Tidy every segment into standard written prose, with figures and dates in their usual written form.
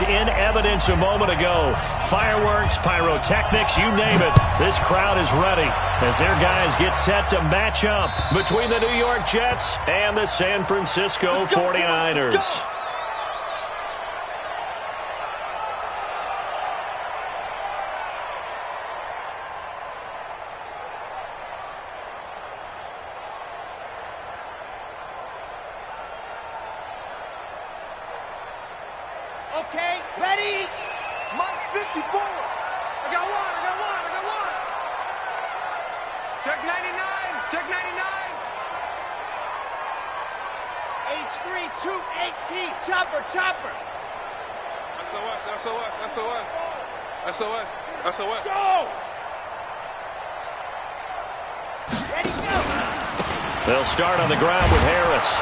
in evidence a moment ago. Fireworks, pyrotechnics, you name it. This crowd is ready as their guys get set to match up between the New York Jets and the San Francisco 49ers. Okay, ready? Mike 54. I got one. Check 99. Check 99. H3 218. Chopper. SOS. Go! Ready, go! They'll start on the ground with Harris.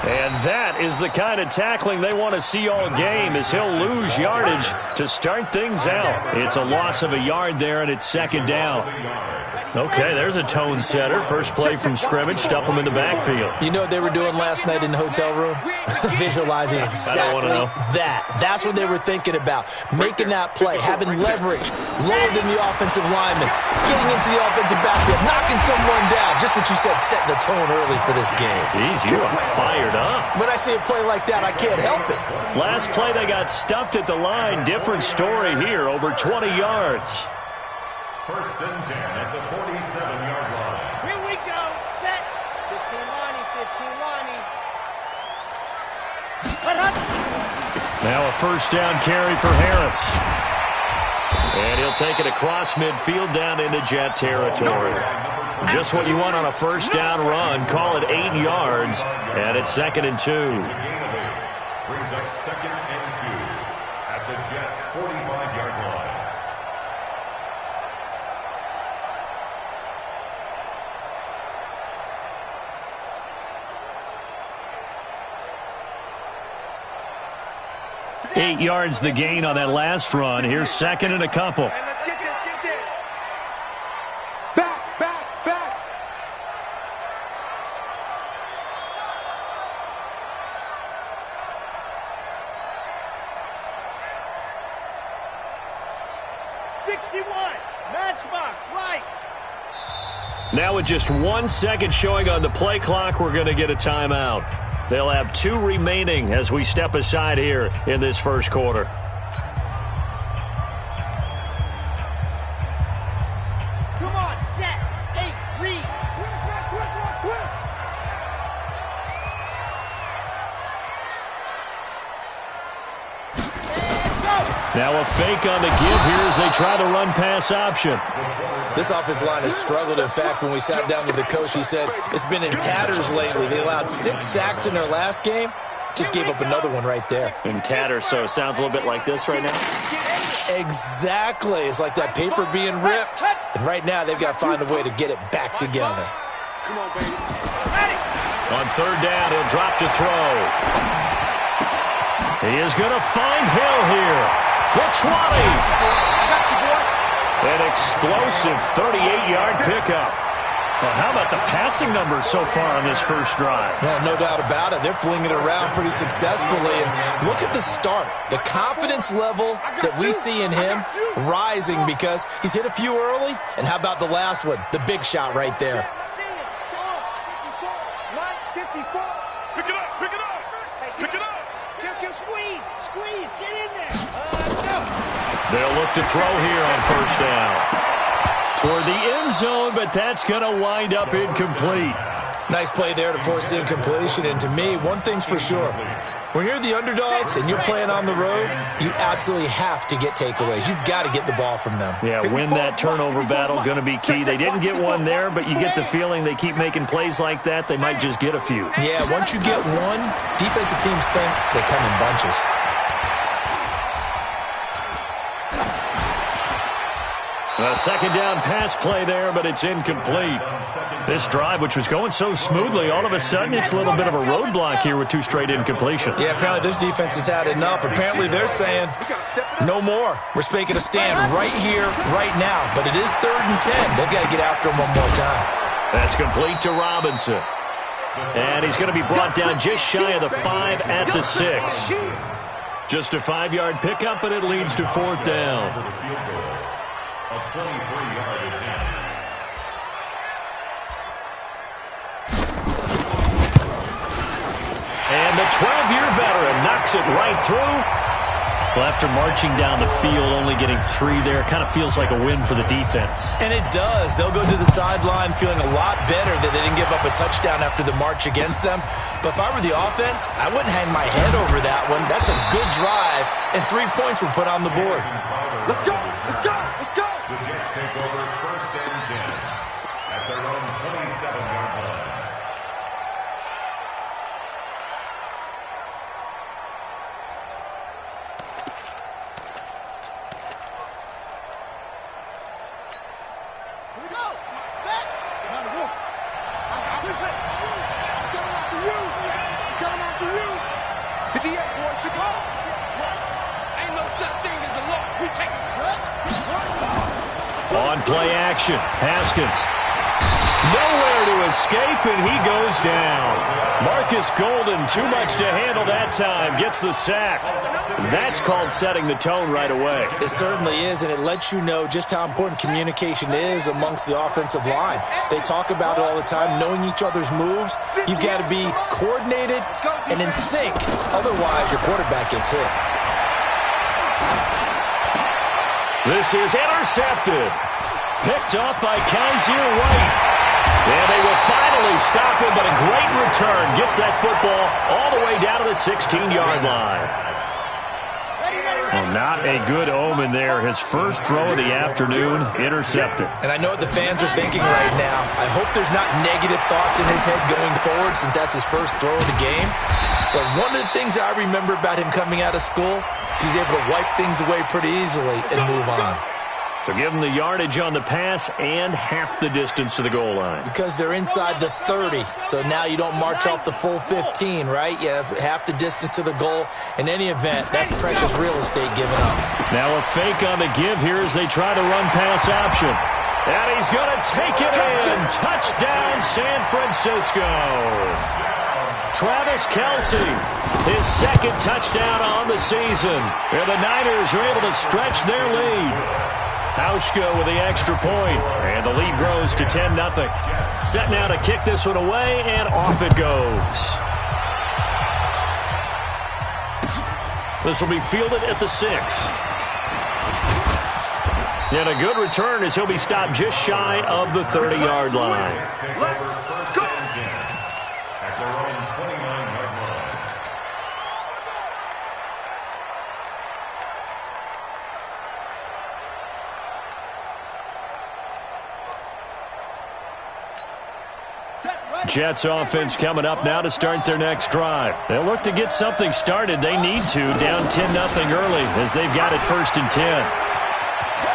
And that is the kind of tackling they want to see all game, as he'll lose yardage to start things out. It's a loss of a yard there, and it's second down. Okay, there's a tone setter. First play from scrimmage, stuff them in the backfield. You know what they were doing last night in the hotel room? Visualizing exactly that. That's what they were thinking about. Making that play, having leverage, lower than the offensive lineman, getting into the offensive backfield, knocking someone down. Just what you said, setting the tone early for this game. Jeez, you are fired up. When I see a play like that, I can't help it. Last play, they got stuffed at the line. Different story here, over 20 yards. First and 10 at the 47-yard line. Here we go. Set. 15 Lonnie. Now a first down carry for Harris. And he'll take it across midfield down into Jet territory. Just what you want on a first down run. Call it 8 yards. And it's 2nd and 2. Brings up 2nd and 2 at the Jets' 45-yard line. Eight yards the gain on that last run. Here's 2nd and a couple. Hey, let's get this. Back. 61. Matchbox, like. Now with just 1 second showing on the play clock, we're going to get a timeout. They'll have 2 remaining as we step aside here in this first quarter. Come on, set. 8, read. Twist. And go. Now a fake on the give here as they try the run-pass option. This offensive line has struggled. In fact, when we sat down with the coach, he said it's been in tatters lately. They allowed 6 sacks in their last game. Just gave up another one right there. In tatters, so it sounds a little bit like this right now. Exactly. It's like that paper being ripped. And right now, they've got to find a way to get it back together. Come on, baby. On third down, he'll drop to throw. He is going to find Hill here. The 20. I got you, boy. An explosive 38-yard pickup. Well, how about the passing numbers so far on this first drive? Well, no doubt about it. They're flinging it around pretty successfully. And look at the start. The confidence level that we see in him rising because he's hit a few early. And how about the last one? The big shot right there. See it. Go. 54. Pick it up. Just squeeze. Get in there. Go. They'll look to throw here on first down. Toward the end zone, but that's going to wind up incomplete. Nice play there to force the incompletion. And to me, one thing's for sure. When you're the underdogs and you're playing on the road, you absolutely have to get takeaways. You've got to get the ball from them. Yeah, win that turnover battle, going to be key. They didn't get one there, but you get the feeling they keep making plays like that, they might just get a few. Yeah, once you get one, defensive teams think they come in bunches. A second down pass play there, but it's incomplete. This drive, which was going so smoothly, all of a sudden it's a little bit of a roadblock here with 2 straight incompletions. Yeah, apparently this defense has had enough. Apparently they're saying, no more. We're making a stand right here, right now. But it is 3rd and 10. They've got to get after him one more time. That's complete to Robinson. And he's going to be brought down just shy of the 5 at the 6. Just a 5-yard pickup, and it leads to 4th down. A 23-yard attempt. And the 12-year veteran knocks it right through. Well, after marching down the field, only getting 3 there, kind of feels like a win for the defense. And it does. They'll go to the sideline feeling a lot better that they didn't give up a touchdown after the march against them. But if I were the offense, I wouldn't hang my head over that one. That's a good drive, and 3 points were put on the board. Let's go! Let's go! Let's go! The Jets take over 1st and 10 at their own 27-yard line. On play action, Haskins. Nowhere to escape, and he goes down. Marcus Golden, too much to handle that time, gets the sack. That's called setting the tone right away. It certainly is, and it lets you know just how important communication is amongst the offensive line. They talk about it all the time, knowing each other's moves. You've got to be coordinated and in sync. Otherwise, your quarterback gets hit. This is intercepted. Picked up by Kaiser White. And they will finally stop him, but a great return. Gets that football all the way down to the 16-yard line. Well, not a good omen there. His first throw of the afternoon, intercepted. And I know what the fans are thinking right now. I hope there's not negative thoughts in his head going forward since that's his first throw of the game. But one of the things I remember about him coming out of school, he's able to wipe things away pretty easily and move on. So give them the yardage on the pass and half the distance to the goal line. Because they're inside the 30, so now you don't march off the full 15, right? You have half the distance to the goal. In any event, that's precious real estate given up. Now a fake on the give here as they try to run pass option. And he's going to take it in. Touchdown, San Francisco. Travis Kelce, his 2nd touchdown on the season. And the Niners are able to stretch their lead. Hauschka with the extra point, and the lead grows to 10-0. Set now to kick this one away, and off it goes. This will be fielded at the 6. And a good return as he'll be stopped just shy of the 30-yard line. Let's go! At their own 29-yard line. Jets offense coming up now to start their next drive. They'll look to get something started. They need to, down 10-0 early as they've got it 1st and 10.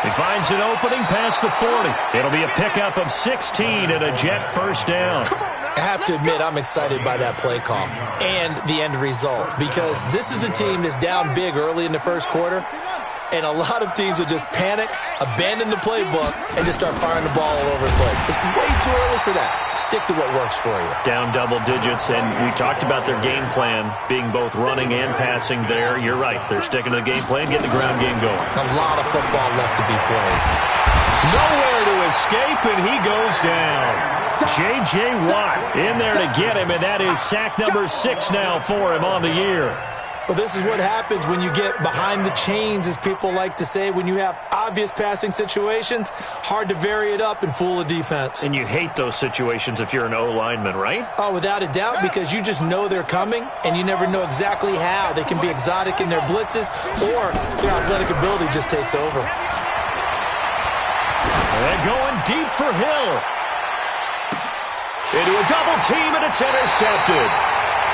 He finds an opening past the 40. It'll be a pickup of 16 and a Jet first down. I have to admit, I'm excited by that play call and the end result because this is a team that's down big early in the first quarter. And a lot of teams will just panic, abandon the playbook, and just start firing the ball all over the place. It's way too early for that. Stick to what works for you. Down double digits, and we talked about their game plan being both running and passing there. You're right. They're sticking to the game plan, getting the ground game going. A lot of football left to be played. Nowhere to escape, and he goes down. J.J. Watt in there to get him, and that is sack number 6 now for him on the year. Well, this is what happens when you get behind the chains, as people like to say. When you have obvious passing situations, hard to vary it up and fool a defense. And you hate those situations if you're an O-lineman, right? Oh, without a doubt, because you just know they're coming, and you never know exactly how. They can be exotic in their blitzes, or their athletic ability just takes over. And going deep for Hill. Into a double team, and it's intercepted.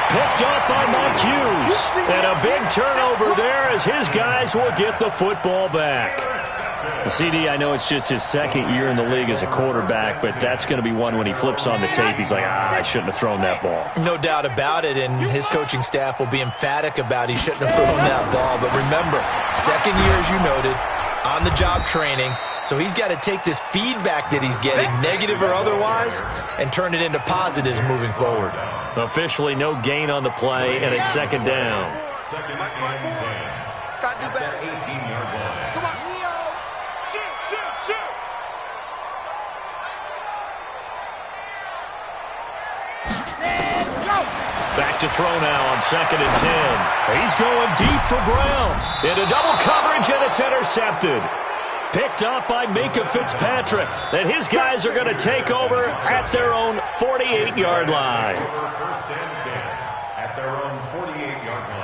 Picked up by Mike Hughes. And a big turnover there as his guys will get the football back. CD, I know it's just his 2nd year in the league as a quarterback, but that's going to be one when he flips on the tape. He's like, I shouldn't have thrown that ball. No doubt about it, and his coaching staff will be emphatic about he shouldn't have thrown that ball. But remember, 2nd year, as you noted, on-the-job training. So he's got to take this feedback that he's getting, negative or otherwise, and turn it into positives moving forward. Officially no gain on the play, and it's 2nd down. 2nd and 10. Got to do better. 18-yard line. Come on. Shoot, shoot, shoot. Go. Back to throw now on 2nd and 10. He's going deep for Brown. Into double coverage, and it's intercepted. Picked up by Minka Fitzpatrick. And his guys are going to take over at their own 48-yard line. First and 10 at their own 48-yard line.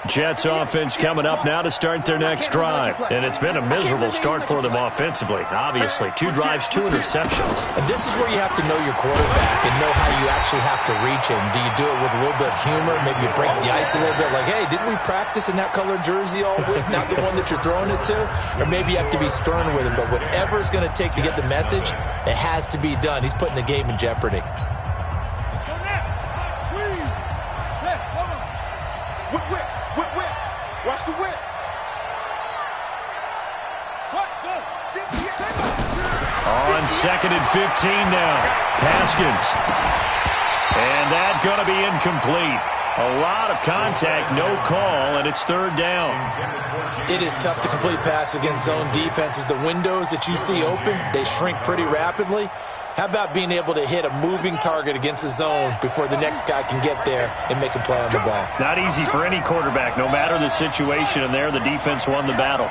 Jets offense coming up now to start their next drive. And it's been a miserable start for them offensively. Obviously, 2 drives, 2 interceptions. And this is where you have to know your quarterback and know how you actually have to reach him. Do you do it with a little bit of humor? Maybe you break the ice a little bit like, hey, didn't we practice in that colored jersey all week? Not the one that you're throwing it to? Or maybe you have to be stern with him. But whatever it's going to take to get the message, it has to be done. He's putting the game in jeopardy. Watch the whip. On 2nd and 15 now. Haskins. And that going to be incomplete. A lot of contact, no call, and it's 3rd down. It is tough to complete pass against zone defenses. The windows that you see open, they shrink pretty rapidly. How about being able to hit a moving target against a zone before the next guy can get there and make a play on the ball? Not easy for any quarterback, no matter the situation, and there the defense won the battle.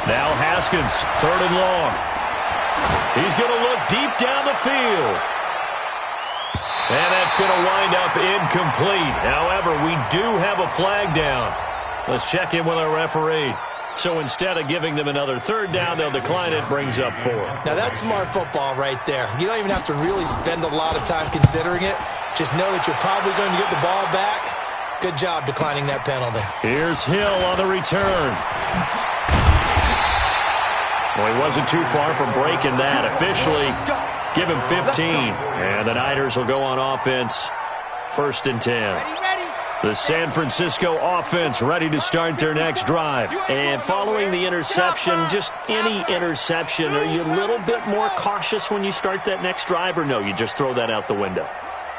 Now Haskins, 3rd and long. He's going to look deep down the field. And that's going to wind up incomplete. However, we do have a flag down. Let's check in with our referee. So instead of giving them another 3rd down, they'll decline it, brings up 4. Now that's smart football right there. You don't even have to really spend a lot of time considering it. Just know that you're probably going to get the ball back. Good job declining that penalty. Here's Hill on the return. Well, he wasn't too far from breaking that. Officially, give him 15. And the Niners will go on offense. 1st and 10. The San Francisco offense ready to start their next drive. And following the interception, just any interception, are you a little bit more cautious when you start that next drive, or no, you just throw that out the window?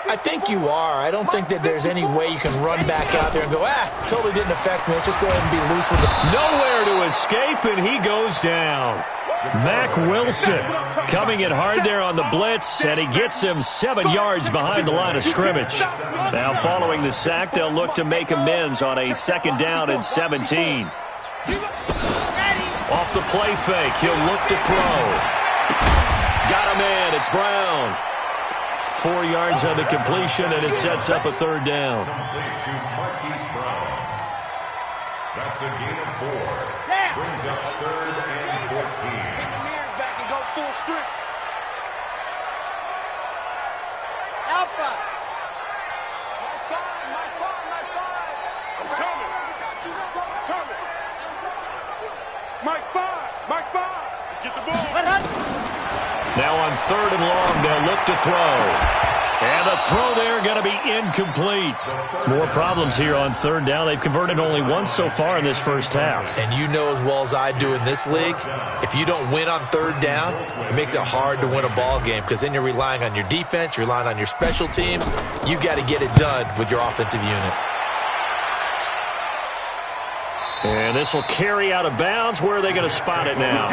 I think you are. I don't think that there's any way you can run back out there and go, totally didn't affect me. Let's just go ahead and be loose with it. Nowhere to escape, and he goes down. Mack Wilson coming in hard there on the blitz, and he gets him 7 yards behind the line of scrimmage. Now following the sack, they'll look to make amends on a 2nd down and 17. Off the play fake, he'll look to throw. Got him in, it's Brown. 4 yards on the completion, and it sets up a 3rd down. That's a gain of 4. Brings up 3rd and 14. Back and go full strength. Alpha. My five. I'm coming. Mike 5. Let's get the ball. Now on 3rd and long, they'll look to throw. And the throw there going to be incomplete. More problems here on 3rd down. They've converted only once so far in this first half. And you know as well as I do in this league, if you don't win on 3rd down, it makes it hard to win a ball game because then you're relying on your defense, you're relying on your special teams. You've got to get it done with your offensive unit. And this will carry out of bounds. Where are they going to spot it now?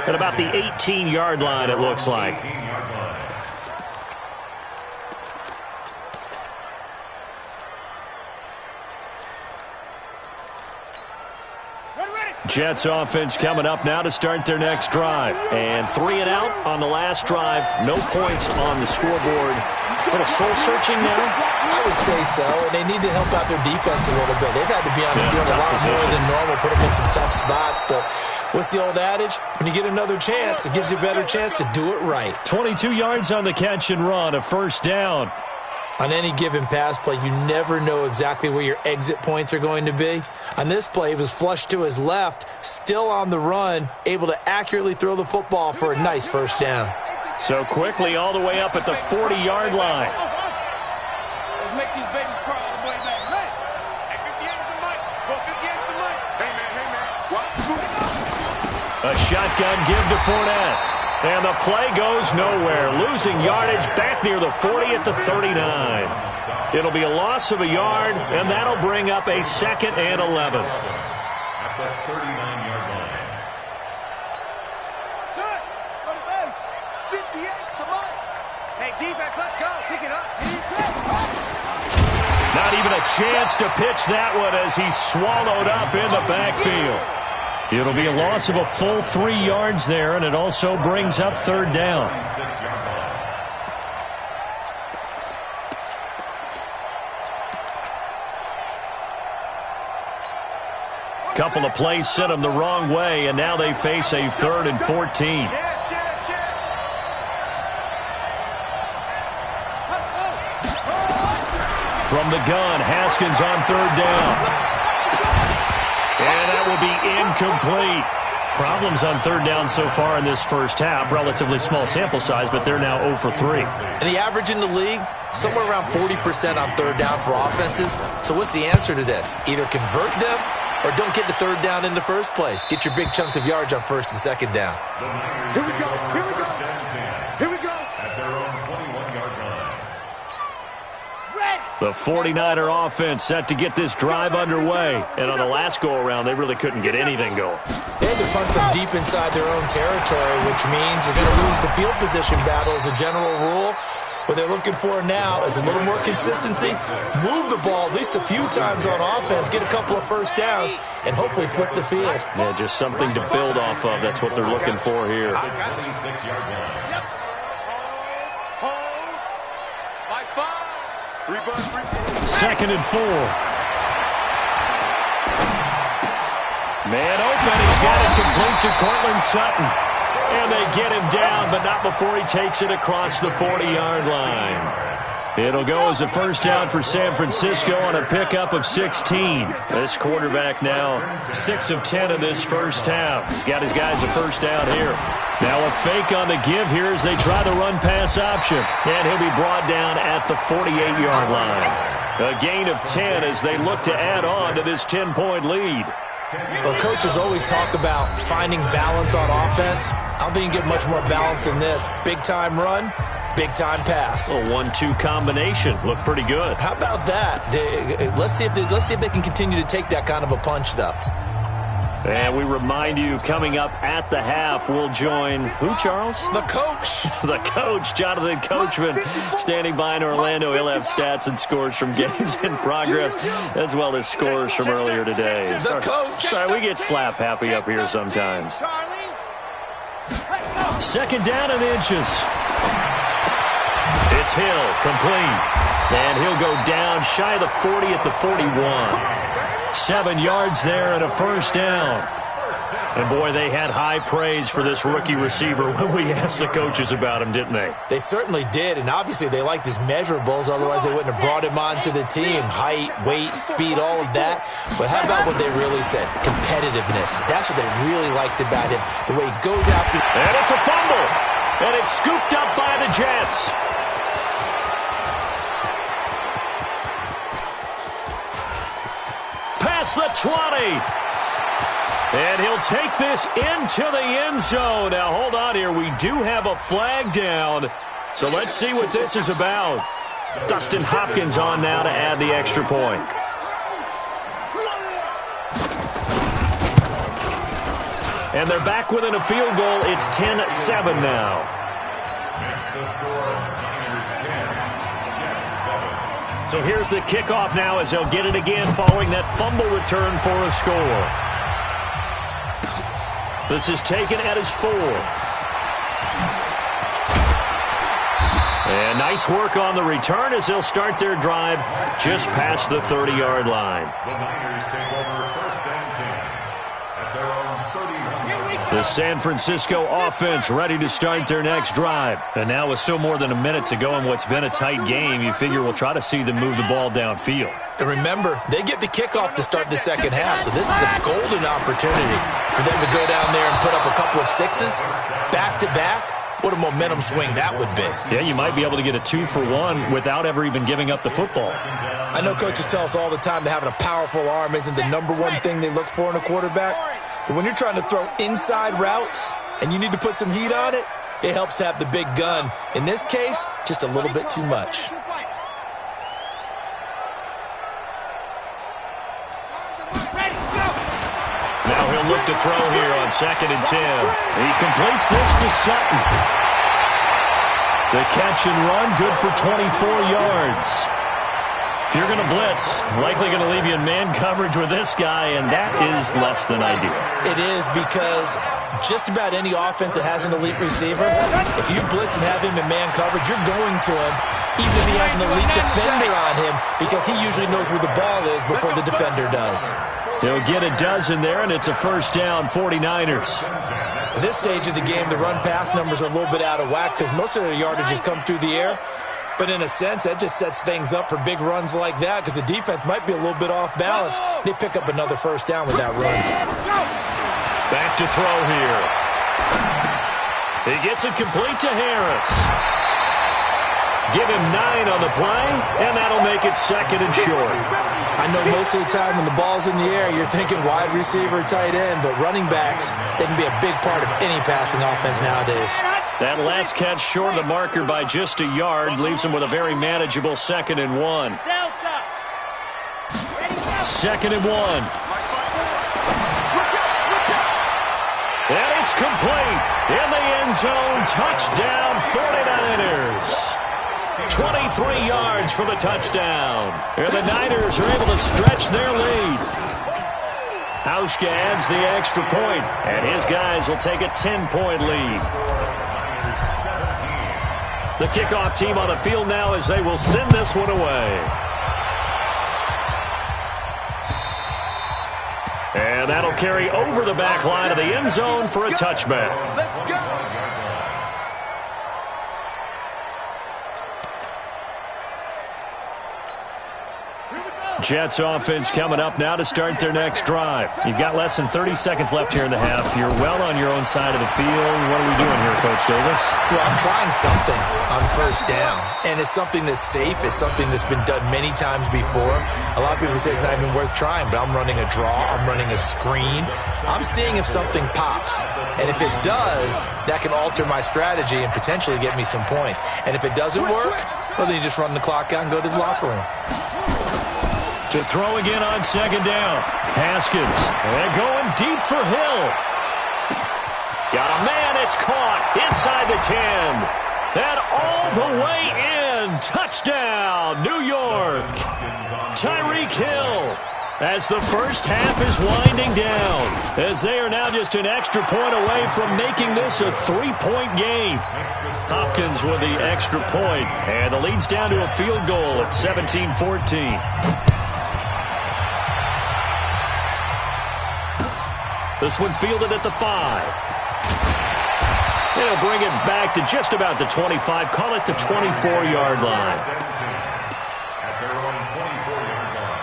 At about the 18-yard line, it looks like. Jets offense coming up now to start their next drive. And 3 and out on the last drive. No points on the scoreboard. A little soul-searching now? I would say so, and they need to help out their defense a little bit. They've had to be on the field a lot more than normal, put them in some tough spots. But what's the old adage? When you get another chance, it gives you a better chance to do it right. 22 yards on the catch and run, a 1st down. On any given pass play, you never know exactly where your exit points are going to be. On this play, he was flushed to his left, still on the run, able to accurately throw the football for a nice 1st down. So quickly all the way up at the 40-yard line. Let's make these babies cry all the way back. Hey, 50 against the mic. Go 50 against the mic. Hey, A shotgun give to Fournette. And the play goes nowhere. Losing yardage back near the 40 at the 39. It'll be a loss of a yard, and that'll bring up a 2nd and 11. At the 39-yard line. Set. Go to base. 58. Come on. Hey, defense, let's go. Pick it up. Not even a chance to pitch that one as he's swallowed up in the backfield. It'll be a loss of a full 3 yards there, and it also brings up 3rd down. Couple of plays sent them the wrong way, and now they face a 3rd and 14. From the gun, Haskins on 3rd down. And that will be incomplete. Problems on 3rd down so far in this first half. Relatively small sample size, but they're now 0 for 3. And the average in the league, somewhere around 40% on 3rd down for offenses. So what's the answer to this? Either convert them or don't get the 3rd down in the first place. Get your big chunks of yards on 1st and 2nd down. Here we go. Here we go. Here we go. At their own 21-yard line. The 49er offense set to get this drive underway. And on the last go-around, they really couldn't get anything going. They had to punt from deep inside their own territory, which means you're going to lose the field position battle as a general rule. What they're looking for now is a little more consistency, move the ball at least a few times on offense, get a couple of 1st downs, and hopefully flip the field. Yeah, just something to build off of. That's what they're looking for here. 26-yard line. Hold. Like 5. 3 bucks, 2nd and 4. Man open. He's got it complete to Cortland Sutton. And they get him down, but not before he takes it across the 40-yard line. It'll go as a 1st down for San Francisco on a pickup of 16. This quarterback now 6 of 10 in this first half. He's got his guys a 1st down here. Now a fake on the give here as they try the run-pass option. And he'll be brought down at the 48-yard line. A gain of 10 as they look to add on to this 10-point lead. Well, coaches always talk about finding balance on offense. I don't think you get much more balance than this. Big-time run, big-time pass. A 1-2 combination. Looked pretty good. How about that? Let's see if they can continue to take that kind of a punch, though. And we remind you, coming up at the half, we'll join who, Charles? The coach. The coach, Jonathan Coachman, standing by in Orlando. He'll have stats and scores from games in progress, as well as scores from earlier today. The coach. Sorry, we get slap happy up here sometimes. 2nd down and inches. It's Hill, complete. And he'll go down shy of the 40 at the 41. 7 yards there and a 1st down. And, boy, they had high praise for this rookie receiver when we asked the coaches about him, didn't they? They certainly did, and obviously they liked his measurables. Otherwise, they wouldn't have brought him onto the team. Height, weight, speed, all of that. But how about what they really said? Competitiveness. That's what they really liked about him, the way he goes after. And it's a fumble. And it's scooped up by the Jets. Past the 20. And he'll take this into the end zone. Now, hold on here. We do have a flag down. So let's see what this is about. Dustin Hopkins on now to add the extra point. And they're back within a field goal. It's 10-7 now. So here's the kickoff now as they'll get it again following that fumble return for a score. This is taken at his 4. And nice work on the return as they'll start their drive just past the 30-yard line. The Niners take over 1st and 10 at their own 31. The San Francisco offense ready to start their next drive. And now with still more than a minute to go in what's been a tight game, you figure we'll try to see them move the ball downfield. And remember, they get the kickoff to start the second half, so this is a golden opportunity for them to go down there and put up a couple of sixes back-to-back. What a momentum swing that would be. Yeah, you might be able to get a 2-for-1 without ever even giving up the football. I know coaches tell us all the time that having a powerful arm isn't the number one thing they look for in a quarterback. But when you're trying to throw inside routes and you need to put some heat on it, it helps have the big gun. In this case, just a little bit too much. Now he'll look to throw here on 2nd and 10. He completes this to Sutton. The catch and run, good for 24 yards. If you're going to blitz, likely going to leave you in man coverage with this guy, and that is less than ideal. It is, because just about any offense that has an elite receiver, if you blitz and have him in man coverage, you're going to him, even if he has an elite defender on him, because he usually knows where the ball is before the defender does. He'll get a dozen there, and it's a first down, 49ers. At this stage of the game, the run-pass numbers are a little bit out of whack because most of their yardage has come through the air. But in a sense, that just sets things up for big runs like that because the defense might be a little bit off balance. They pick up another first down with that run. Back to throw here. He gets it complete to Harris. Give him 9 on the play, and that'll make it 2nd and short. I know most of the time when the ball's in the air, you're thinking wide receiver, tight end, but running backs, they can be a big part of any passing offense nowadays. That last catch short of the marker by just a yard leaves him with a very manageable 2nd and 1. 2nd and 1. And it's complete. In the end zone, touchdown 49ers. 23 yards for the touchdown. And the Niners are able to stretch their lead. Hauschka adds the extra point, and his guys will take a 10-point lead. The kickoff team on the field now as they will send this one away. And that'll carry over the back line of the end zone for a touchback. Let's go. Jets offense coming up now to start their next drive. You've got less than 30 seconds left here in the half. You're well on your own side of the field. What are we doing here, Coach Davis? Well, I'm trying something on first down, and it's something that's safe. It's something that's been done many times before. A lot of people say it's not even worth trying, but I'm running a draw. I'm running a screen. I'm seeing if something pops, and if it does, that can alter my strategy and potentially get me some points. And if it doesn't work, well, then you just run the clock out and go to the locker room. To throw again on 2nd down. Haskins. And going deep for Hill. Got a man. It's caught inside the 10. And all the way in. Touchdown, New York. Tyreek Hill. As the first half is winding down. As they are now just an extra point away from making this a 3-point game. Hopkins with the extra point. And the lead's down to a field goal at 17-14. This one fielded at the 5. They'll bring it back to just about the 25. Call it the 24-yard line. At their own 24-yard line.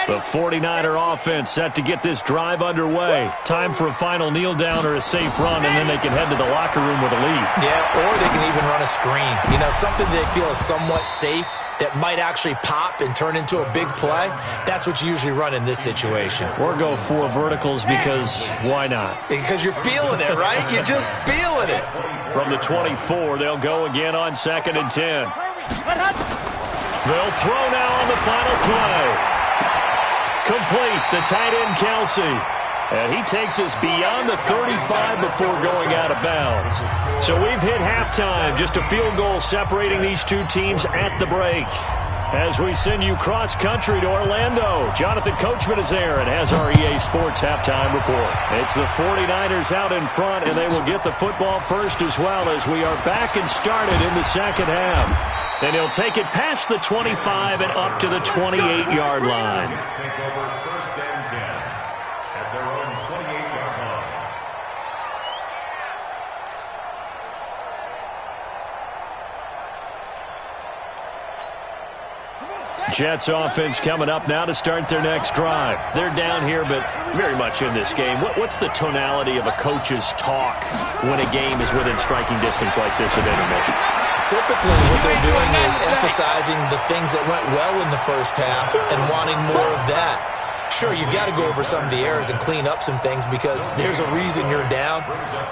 The 49er offense set to get this drive underway. Time for a final kneel down or a safe run, and then they can head to the locker room with a lead. Yeah, or they can even run a screen. You know, something they feel is somewhat safe that might actually pop and turn into a big play. That's what you usually run in this situation. Or go 4 verticals because why not? Because you're feeling it, right? You're just feeling it. From the 24, they'll go again on 2nd and 10. They'll throw now on the final play. Complete, the tight end Kelsey. And he takes us beyond the 35 before going out of bounds. So we've hit halftime, just a field goal separating these two teams at the break. As we send you cross-country to Orlando, Jonathan Coachman is there and has our EA Sports halftime report. It's the 49ers out in front, and they will get the football first as well as we are back and started in the second half. And he'll take it past the 25 and up to the 28-yard line. Take over 1st and 10 at their own 28-yard line. Jets offense coming up now to start their next drive. They're down here, but very much in this game. What's the tonality of a coach's talk when a game is within striking distance like this at intermission? Typically, what they're doing is emphasizing the things that went well in the first half and wanting more of that. Sure, you've got to go over some of the errors and clean up some things because there's a reason you're down.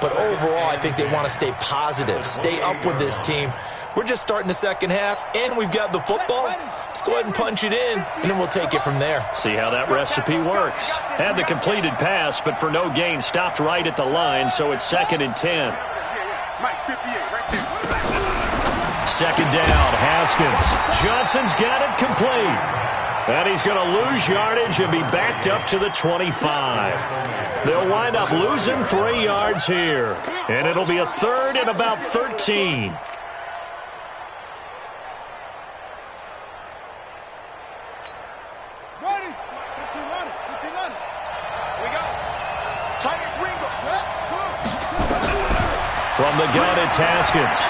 But overall, I think they want to stay positive, stay up with this team. We're just starting the second half, and we've got the football. Let's go ahead and punch it in, and then we'll take it from there. See how that recipe works. Had the completed pass, but for no gain, stopped right at the line, so it's 2nd and 10. Second down, Haskins. Johnson's got it complete. And he's going to lose yardage and be backed up to the 25. They'll wind up losing 3 yards here. And it'll be a 3rd and about 13. Ready? 15 on it. 15 on it. Here we go. Tight end Ringo. From the gun, it's Haskins.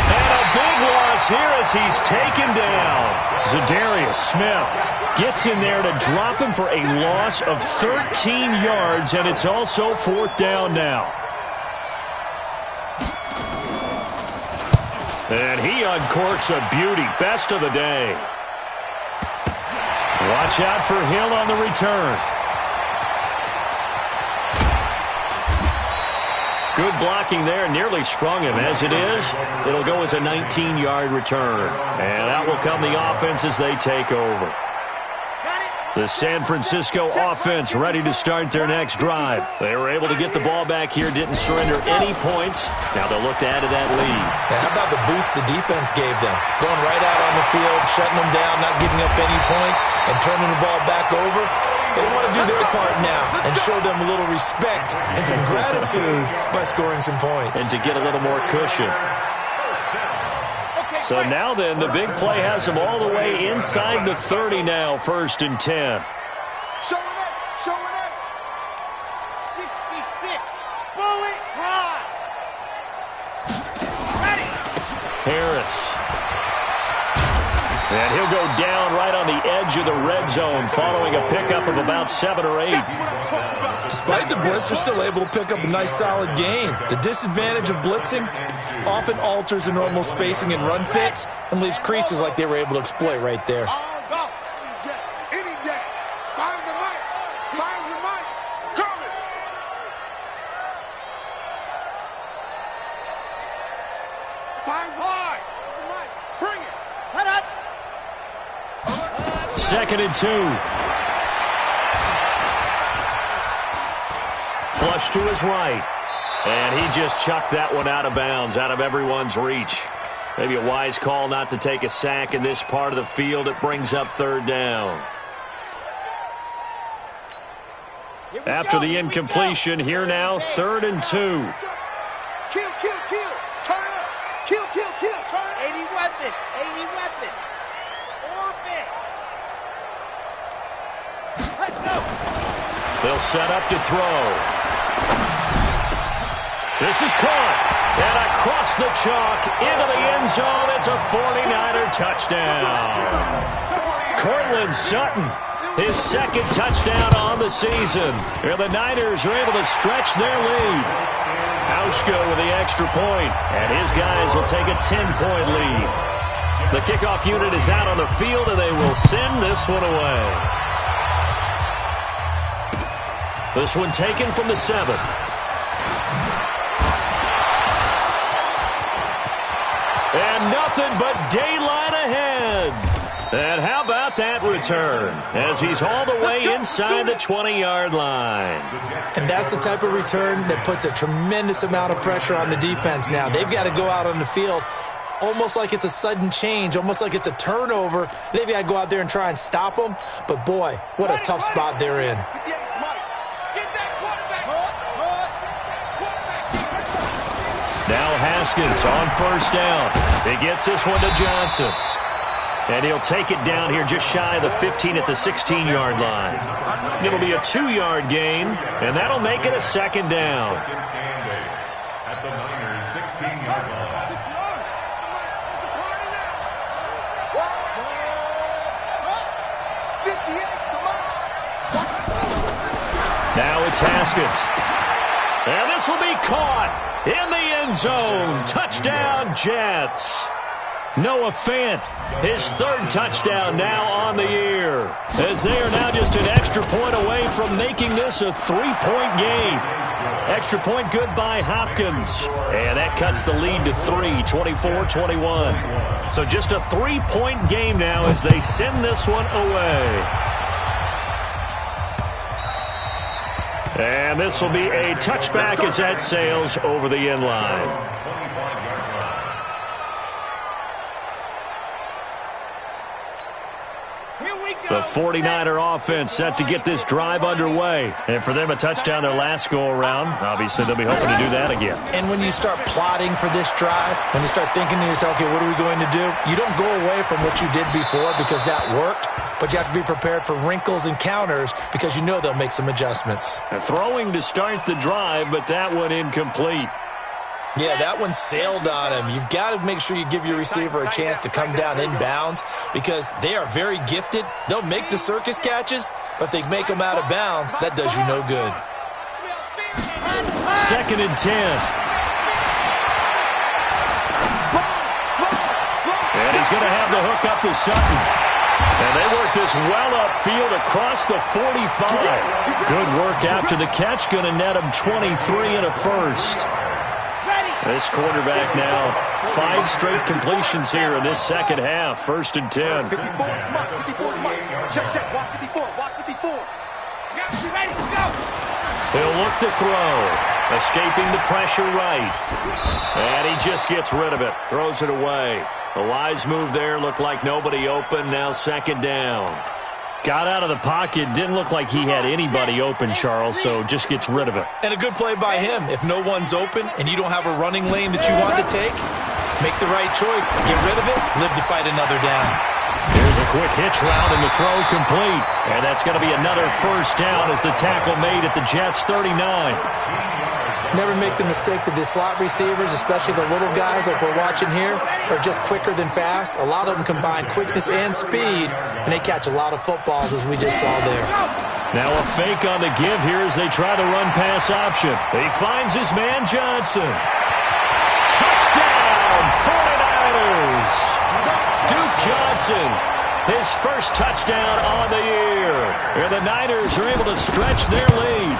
And a big loss here as he's taken down. Zadarius Smith gets in there to drop him for a loss of 13 yards, and it's also 4th down now. And he uncorks a beauty. Best of the day. Watch out for Hill on the return. Good blocking there. Nearly sprung him. As it is, it'll go as a 19-yard return. And out will come the offense as they take over. The San Francisco offense ready to start their next drive. They were able to get the ball back here, didn't surrender any points. Now they'll look to add to that lead. Now, how about the boost the defense gave them? Going right out on the field, shutting them down, not giving up any points, and turning the ball back over. They want to do their part now and show them a little respect and some gratitude by scoring some points. And to get a little more cushion. So now then, the big play has them all the way inside the 30 now, 1st and 10. Showing up. 66. Bullet ride. Ready. Harris. And he'll go down right on the edge of the red zone following a pickup of about 7 or 8. Despite the blitz, they're still able to pick up a nice solid gain. The disadvantage of blitzing often alters the normal spacing and run fits and leaves creases like they were able to exploit right there. All go. Any jet. Finds the mic. Coming. Finds the line. Bring it. Head up. 2nd and 2. Flush to his right. And he just chucked that one out of bounds, out of everyone's reach. Maybe a wise call not to take a sack in this part of the field. It brings up 3rd down. After the incompletion, here now, 3rd and 2. Kill. Turn it up. Kill. Turn it. 80 weapon. Orbit. Let's go. They'll set up to throw. This is caught. And across the chalk into the end zone. It's a 49er touchdown. Cortland Sutton, his 2nd touchdown on the season. And the Niners are able to stretch their lead. Hauschka with the extra point, and his guys will take a 10-point lead. The kickoff unit is out on the field, and they will send this one away. This one taken from the 7. And nothing but daylight ahead. And how about that return as he's all the way inside the 20-yard line. And that's the type of return that puts a tremendous amount of pressure on the defense now. They've got to go out on the field almost like it's a sudden change, almost like it's a turnover. They've got to go out there and try and stop them. But, boy, what a tough spot they're in. Now Haskins on 1st down. He gets this one to Johnson. And he'll take it down here just shy of the 15 at the 16-yard line. It'll be a 2-yard gain, and that'll make it a 2nd down. At the Niners' 16-yard line. Now it's Haskins. And this will be caught in the end zone. Touchdown, Jets. Noah Fant, his third touchdown now on the year, as they are now just an extra point away from making this a three-point game. Extra point good by Hopkins, and that cuts the lead to 3, 24-21. So just a three-point game now as they send this one away. And this will be a touchback as that sails over the end line. The 49er offense set to get this drive underway. And for them, a touchdown their last go-around. Obviously, they'll be hoping to do that again. And when you start plotting for this drive, when you start thinking to yourself, okay, what are we going to do? You don't go away from what you did before because that worked. But you have to be prepared for wrinkles and counters because you know they'll make some adjustments. Throwing to start the drive, but that one incomplete. Yeah, that one sailed on him. You've got to make sure you give your receiver a chance to come down inbounds because they are very gifted. They'll make the circus catches, but they make them out of bounds. That does you no good. 2nd and 10. And he's going to have the hook up to Sutton. And they work this well upfield across the 45. Good work after the catch. Going to net him 23 and a first. This quarterback now, 5 straight completions here in this second half. 1st and 10. 54, come on, 54, come on. Check, watch 54, watch 54. Yeah, you ready? Go! He'll look to throw. Escaping the pressure right. And he just gets rid of it. Throws it away. A wise move there. Looked like nobody open. Now 2nd down. Got out of the pocket. Didn't look like he had anybody open, Charles, so just gets rid of it. And a good play by him. If no one's open and you don't have a running lane that you want to take, make the right choice. Get rid of it. Live to fight another down. Here's a quick hitch route and the throw complete. And that's going to be another first down as the tackle made at the Jets' 39. Never make the mistake that the slot receivers, especially the little guys like we're watching here, are just quicker than fast. A lot of them combine quickness and speed, and they catch a lot of footballs, as we just saw there. Now a fake on the give here as they try the run-pass option. He finds his man Johnson. Touchdown, 49ers! Duke Johnson, his first touchdown on the year. And the Niners are able to stretch their lead.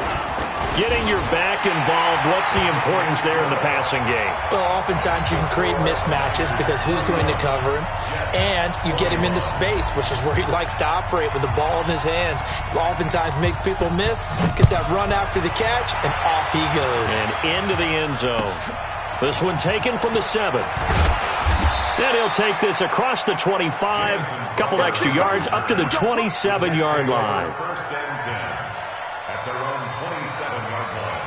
Getting your back involved, what's the importance there in the passing game? Well, oftentimes you can create mismatches because who's going to cover him? And you get him into space, which is where he likes to operate with the ball in his hands. Oftentimes makes people miss, gets that run after the catch, and off he goes. And into the end zone. This one taken from the 7. Then he'll take this across the 25, couple extra yards up to the 27-yard line. 1st and 10 at their own 27-yard line.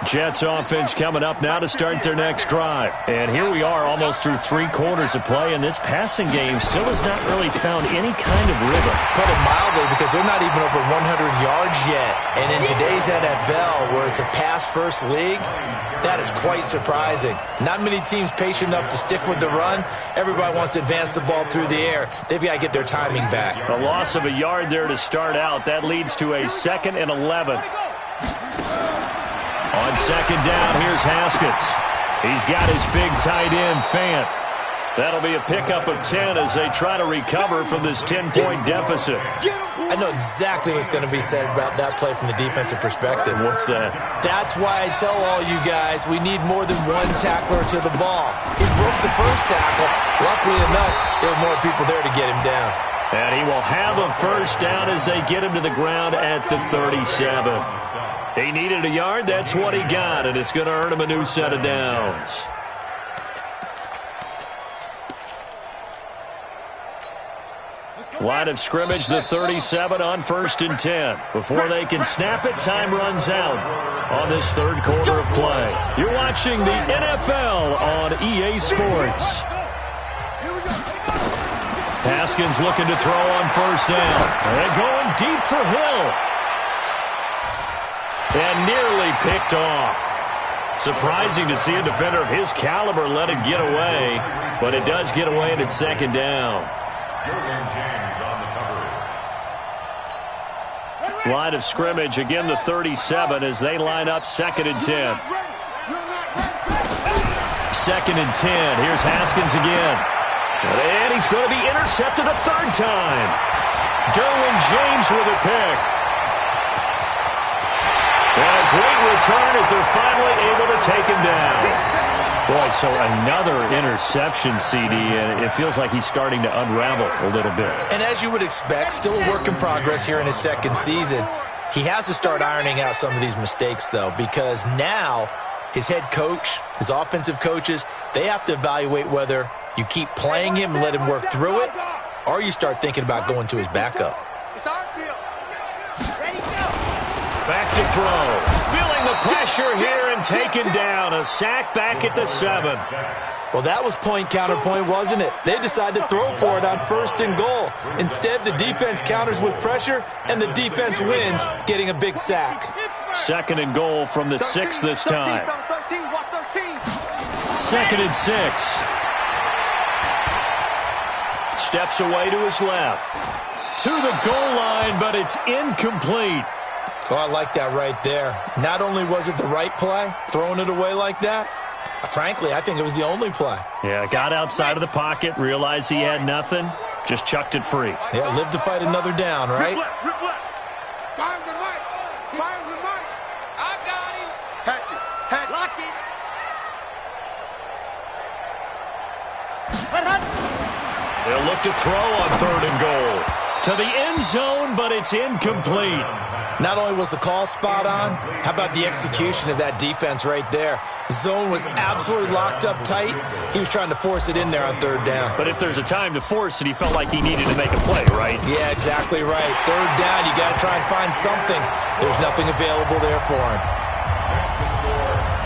Jets offense coming up now to start their next drive. And here we are almost through 3 quarters of play, and this passing game still has not really found any kind of rhythm. Put it mildly, because they're not even over 100 yards yet. And in today's NFL, where it's a pass-first league, that is quite surprising. Not many teams patient enough to stick with the run. Everybody wants to advance the ball through the air. They've got to get their timing back. A loss of a yard there to start out. That leads to a 2nd and 11. On 2nd down, here's Haskins. He's got his big tight end, Fant. That'll be a pickup of 10 as they try to recover from this 10-point deficit. I know exactly what's going to be said about that play from the defensive perspective. What's that? That's why I tell all you guys we need more than one tackler to the ball. He broke the first tackle. Luckily enough, there were more people there to get him down. And he will have a first down as they get him to the ground at the 37. He needed a yard. That's what he got, and it's going to earn him a new set of downs. Line of scrimmage, the 37 on 1st and 10. Before they can snap it, time runs out on this 3rd quarter of play. You're watching the NFL on EA Sports. Haskins looking to throw on 1st down. And going deep for Hill. And nearly picked off. Surprising to see a defender of his caliber let it get away, but it does get away and it's 2nd down. Line of scrimmage, again the 37 as they line up 2nd and 10. 2nd and 10. Here's Haskins again. And he's going to be intercepted a 3rd time. Derwin James with a pick. And a great return as they're finally able to take him down. Boy, so another interception, CD, and it feels like he's starting to unravel a little bit. And as you would expect, still a work in progress here in his 2nd season. He has to start ironing out some of these mistakes, though, because now his head coach, his offensive coaches, they have to evaluate whether you keep playing him and let him work through it, or you start thinking about going to his backup. It's RPO. Ready, go. Back to throw. Feeling the pressure here and taken down. A sack back at the 7. Well, that was point counterpoint, wasn't it? They decided to throw for it on 1st and goal. Instead, the defense counters with pressure, and the defense wins, getting a big sack. 2nd and goal from the 6 this time. 2nd and 6. Steps away to his left. To the goal line, but it's incomplete. Oh, I like that right there. Not only was it the right play, throwing it away like that, frankly, I think it was the only play. Yeah, got outside of the pocket, realized he had nothing, just chucked it free. Yeah, live to fight another down, right? Rip left. Fires the mic. Fires the mic. I got him. Hatch it. Lock it. They'll look to throw on 3rd and goal. To the end zone, but it's incomplete. Not only was the call spot on, how about the execution of that defense right there? Zone was absolutely locked up tight. He was trying to force it in there on 3rd down. But if there's a time to force it, he felt like he needed to make a play, right? Yeah, exactly right. 3rd down, you got to try and find something. There's nothing available there for him.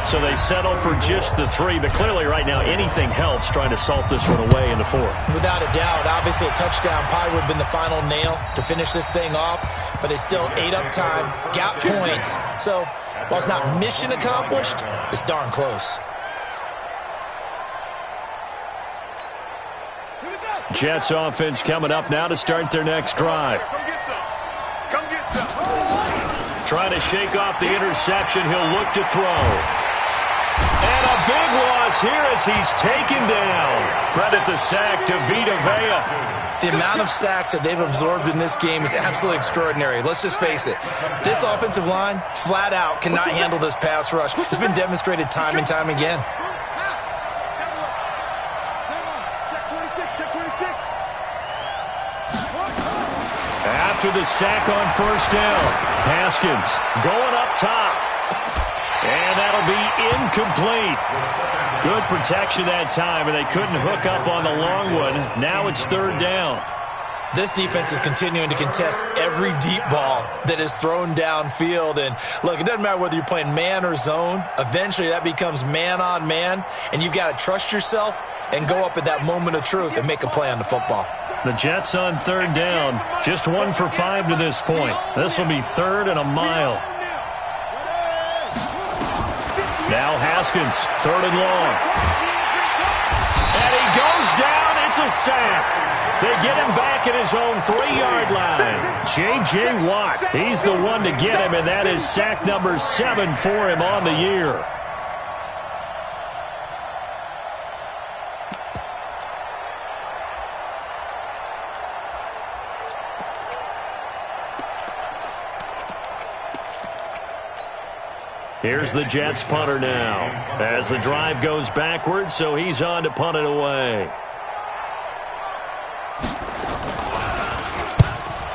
So they settle for just the 3, but clearly right now anything helps trying to salt this one away in the 4th. Without a doubt, obviously a touchdown probably would have been the final nail to finish this thing off, but it's still ate up time, got points. So while it's not mission accomplished, it's darn close. Jets offense coming up now to start their next drive. Come get some. Trying to shake off the interception. He'll look to throw. And a big loss here as he's taken down. Credit the sack to Vita Vea. The amount of sacks that they've absorbed in this game is absolutely extraordinary. Let's just face it. This offensive line, flat out, cannot handle this pass rush. It's been demonstrated time and time again. After the sack on 1st down, Haskins going up top. And that'll be incomplete. Good protection that time, and they couldn't hook up on the long one. Now it's 3rd down. This defense is continuing to contest every deep ball that is thrown downfield. And, look, it doesn't matter whether you're playing man or zone. Eventually that becomes man on man, and you've got to trust yourself and go up at that moment of truth and make a play on the football. The Jets on 3rd down, just 1 for 5 to this point. This will be 3rd and a mile. Now Haskins, 3rd and long. And he goes down. It's a sack. They get him back at his own 3-yard line. J.J. Watt, he's the one to get him, and that is sack number 7 for him on the year. Here's the Jets punter now as the drive goes backwards, so he's on to punt it away.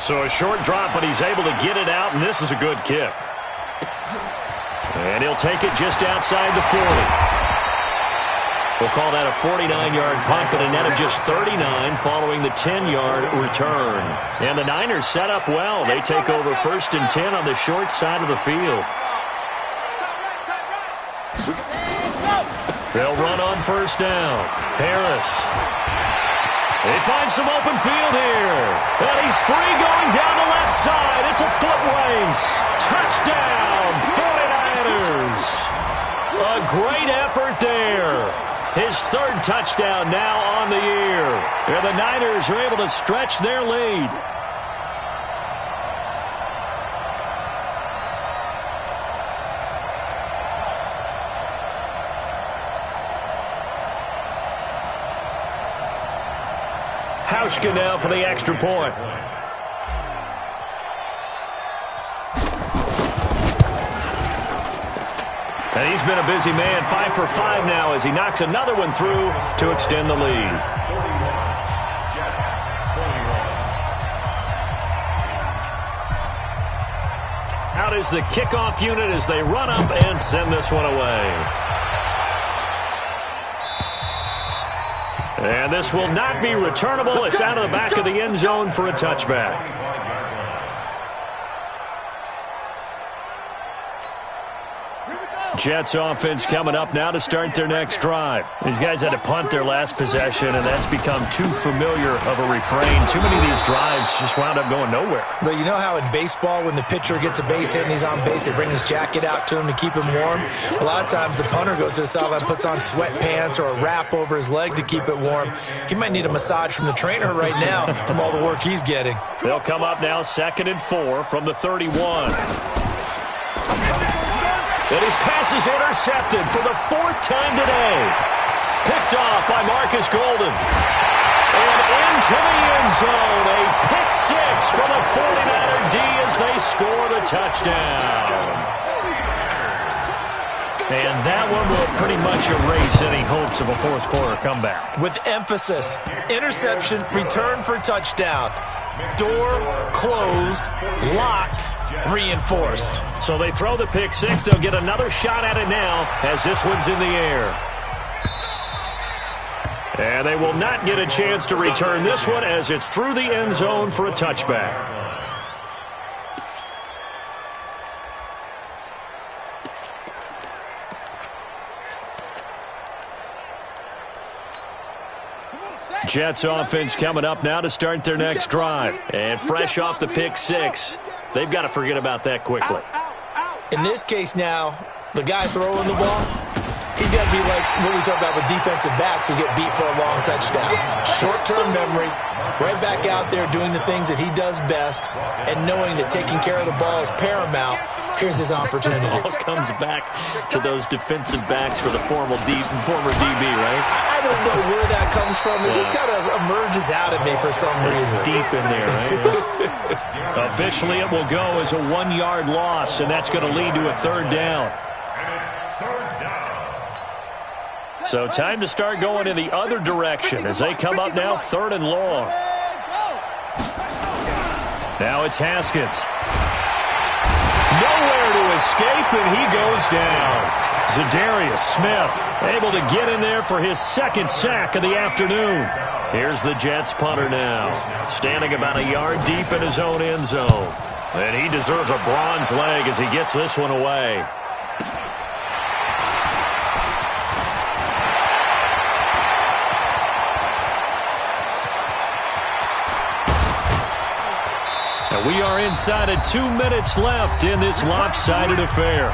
So a short drop, but he's able to get it out, and this is a good kick. And he'll take it just outside the 40. We'll call that a 49-yard punt, but a net of just 39 following the 10-yard return. And the Niners set up well. They take over 1st and 10 on the short side of the field. They'll run on 1st down. Harris. They find some open field here. And he's free going down the left side. It's a foot race. Touchdown, 49ers. A great effort there. His 3rd touchdown now on the year. And the Niners are able to stretch their lead. Hauschka now for the extra point. And he's been a busy man, 5 for 5 now as he knocks another one through to extend the lead. Out is the kickoff unit as they run up and send this one away. And this will not be returnable. It's out of the back of the end zone for a touchback. Jets offense coming up now to start their next drive. These guys had to punt their last possession, and that's become too familiar of a refrain. Too many of these drives just wound up going nowhere. But you know how in baseball, when the pitcher gets a base hit and he's on base, they bring his jacket out to him to keep him warm? A lot of times the punter goes to the sideline, puts on sweatpants or a wrap over his leg to keep it warm. He might need a massage from the trainer right now from all the work he's getting. They'll come up now 2nd and 4 from the 31. And his pass is intercepted for the 4th time today. Picked off by Marcus Golden. And into the end zone. A pick 6 from a 49er D as they score the touchdown. And that one will pretty much erase any hopes of a fourth quarter comeback. With emphasis, interception, return for touchdown. Door closed, locked, reinforced. So they throw the pick 6. They'll get another shot at it now as this one's in the air. And they will not get a chance to return this one as it's through the end zone for a touchback. Jets offense coming up now to start their next drive. And fresh off the pick 6, they've got to forget about that quickly. In this case now, the guy throwing the ball, he's got to be like what we talk about with defensive backs who get beat for a long touchdown. Short-term memory, right back out there doing the things that he does best, and knowing that taking care of the ball is paramount. Here's his opportunity. It all comes back to those defensive backs for the former DB, right? I don't know where that comes from. It just kind of emerges out of me for some reason. It's deep in there, right? Officially, it will go as a 1-yard loss, and that's going to lead to a 3rd down. So time to start going in the other direction as they come up now 3rd and long. Now it's Haskins. Nowhere to escape, and he goes down. Za'Darius Smith able to get in there for his 2nd sack of the afternoon. Here's the Jets punter now, standing about a yard deep in his own end zone. And he deserves a bronze leg as he gets this one away. And we are inside of 2 minutes left in this lopsided affair.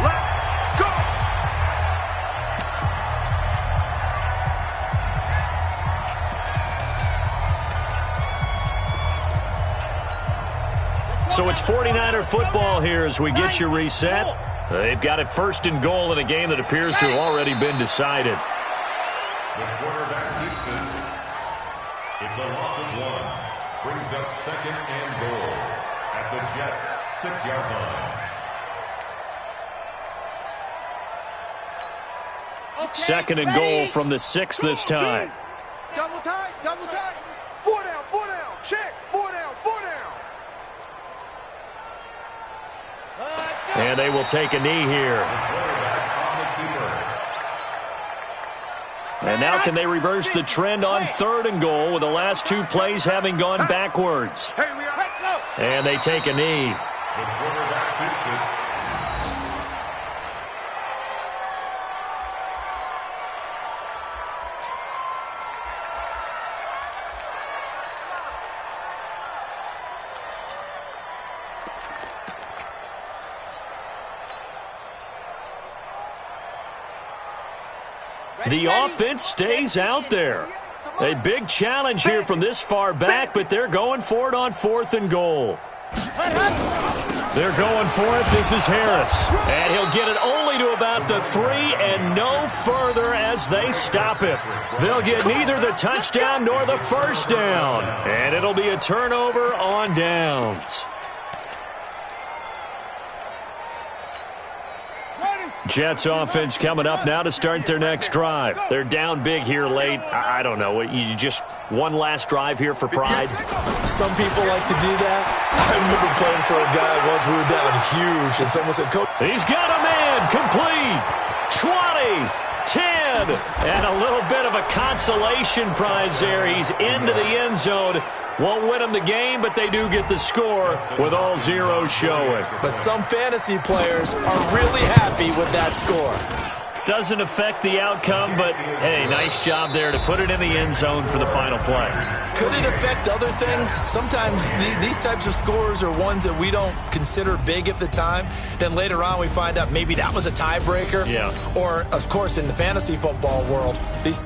So it's 49er football here as we get you reset. They've got it 1st and goal in a game that appears to have already been decided. The quarterback keeps it. It's a loss of 1. Brings up 2nd and goal at the Jets' 6-yard line. 2nd and goal from the 6 this time. Double tight, double tight. 4 down, check. 4 down, 4 down. And they will take a knee here. And now can they reverse the trend on 3rd and goal with the last 2 plays having gone backwards? And they take a knee. The quarterback keeps it. The offense stays out there. A big challenge here from this far back, but they're going for it on 4th and goal. They're going for it. This is Harris. And he'll get it only to about the 3 and no further as they stop it. They'll get neither the touchdown nor the first down. And it'll be a turnover on downs. Jets offense coming up now to start their next drive. They're down big here late. I don't know. You just one last drive here for pride? Some people like to do that. I remember playing for a guy once we were down huge, and someone said, Coach. He's got a man complete. 20, 10, and a little bit of a consolation prize there. He's into the end zone. Won't win them the game, but they do get the score with all zeros showing. But some fantasy players are really happy with that score. Doesn't affect the outcome, but, hey, nice job there to put it in the end zone for the final play. Could it affect other things? Sometimes these types of scores are ones that we don't consider big at the time. Then later on we find out maybe that was a tiebreaker. Yeah. Or, of course, in the fantasy football world, these